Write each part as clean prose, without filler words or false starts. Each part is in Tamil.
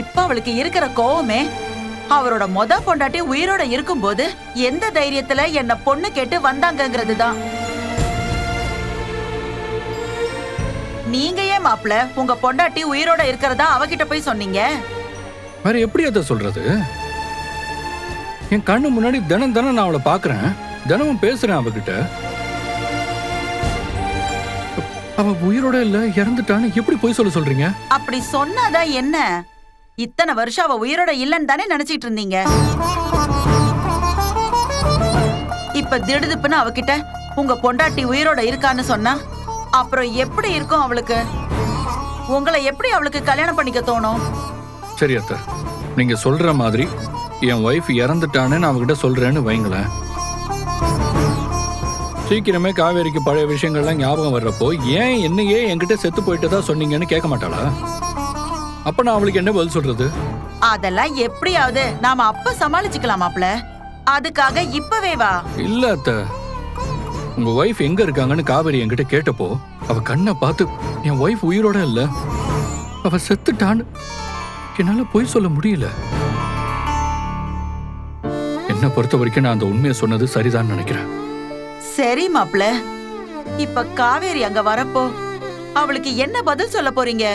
இப்ப அவளுக்கு இருக்கிற கோவமே அவரோட பொண்டாட்டி உயிரோட இருக்கும்போது எந்த தைரியத்துல என்ன பொண்ணு கேட்டு வந்தாங்கங்கிறது தான். நீங்க ஏன் மாப்பிள்ள உங்க பொண்டாட்டி உயிரோட இருக்கிறதா அவகிட்ட போய் சொன்னீங்க? வேற எப்படி அத சொல்றது? என் கண்ணு முன்னாடி தினம் நான் அவளை பாக்குறேன், தினமும் பேசுறேன் அவகிட்ட. அவ உயிரோட இல்ல, இறந்துட்டான்னு எப்படி போய் சொல்றீங்க? அப்படி சொன்னாதான் என்ன? இத்தனை வருஷம் அவ உயிரோட இல்லன்னு தானே நினைச்சிட்டு இருந்தீங்க. இப்ப திடுதுப்புன்னு அவகிட்ட உங்க பொண்டாட்டி உயிரோட இருக்கான்னு சொன்னா அப்புறம் எப்படி இருக்கும் அவளுக்கு? உங்களை எப்படி அவளுக்கு கல்யாணம் பண்ணிக்க தோணும்? சரி அத்தை, நீங்க சொல்ற மாதிரி என் வைஃப் இறந்துட்டான்னு நான் அவகிட்ட சொல்றேன்னு வைங்களேன். சீக்கிரமே காவேரிக்கு பழைய விஷயங்கள்லாம் ஞாபகம் வர்றப்போ ஏன் என்னையே என்கிட்ட செத்து போயிட்டதா சொன்னீங்கன்னு கேட்க மாட்டாளா? அப்ப நான் அவளுக்கு என்ன பதில் சொல்றது? அதெல்லாம் எப்படியாவது நாம அப்ப சமாளிச்சுக்கலாமாப்ல. அதுக்காக இப்பவே வா. இல்ல அத்தை, உங்க வைஃப் எங்க இருக்காங்கன்னு காவேரி என்கிட்ட கேட்டப்போ அவ கண்ணை பார்த்து என் வைஃப் உயிரோட இல்ல, அவ செத்துட்டான்னு என்னால போய் சொல்ல முடியல. என்ன பொறுத்த வரைக்கும் நான் அந்த உண்மையை சொன்னது சரிதான் நினைக்கிறேன். சரி மாப்ள, இப்ப காவேரி அங்க வரப்போ அவளுக்கு என்ன பதில் சொல்ல போறீங்க?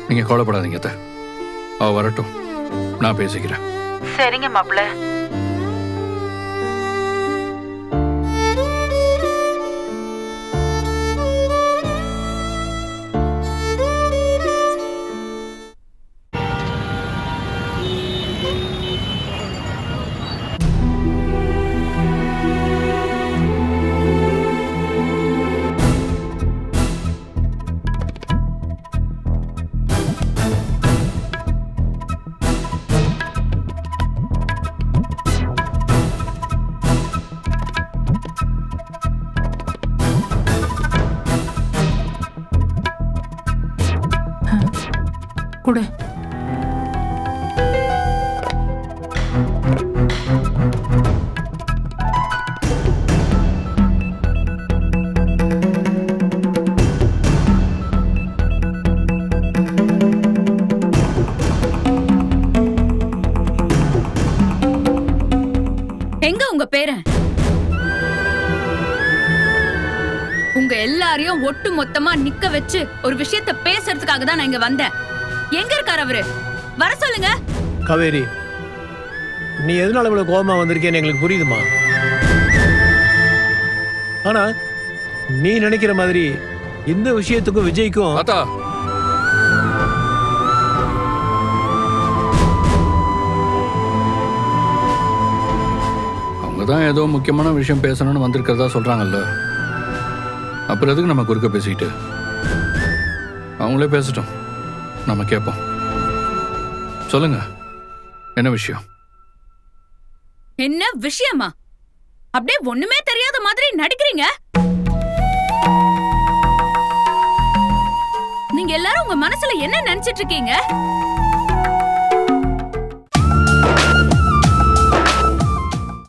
நீங்க கவலைப்படாதீங்க அத்தை, அவ வரட்டும், நான் பேசிக்கிறேன். சரிங்க மாப்ள. கொடு. எங்க உங்க பேரன்? உங்க எல்லாரையும் ஒட்டு மொத்தமா நிக்க வச்சு ஒரு விஷயத்த பேசுறதுக்காக தான் நான் இங்க வந்தேன். எங்க இருக்காரு அவரு? வர சொல்லுங்க. காவேரி, நீ எதனால இவ்வளவு கோபமா வந்திருக்கேன்னு எங்களுக்கு புரியுதுமா. ஆனா நீ நினைக்கிற மாதிரி இந்த விஷயத்துக்கும் விஜய்க்கும் அவங்கதான் ஏதோ முக்கியமான விஷயம் பேசணும்னு வந்திருக்கிறதா சொல்றாங்கல்ல, அப்புறம் எதுக்கு நம்ம குறுக்க பேசிக்கிட்டு? அவங்களே பேசட்டும், நம்ம கேட்போம். சொல்லுங்க, என்ன விஷயம்? என்ன விஷயமா? அப்படியே ஒண்ணுமே தெரியாத மாதிரி நடிக்கிறீங்க. நீங்க எல்லாரும் உங்க மனசுல என்ன நினைச்சிட்டு இருக்கீங்க?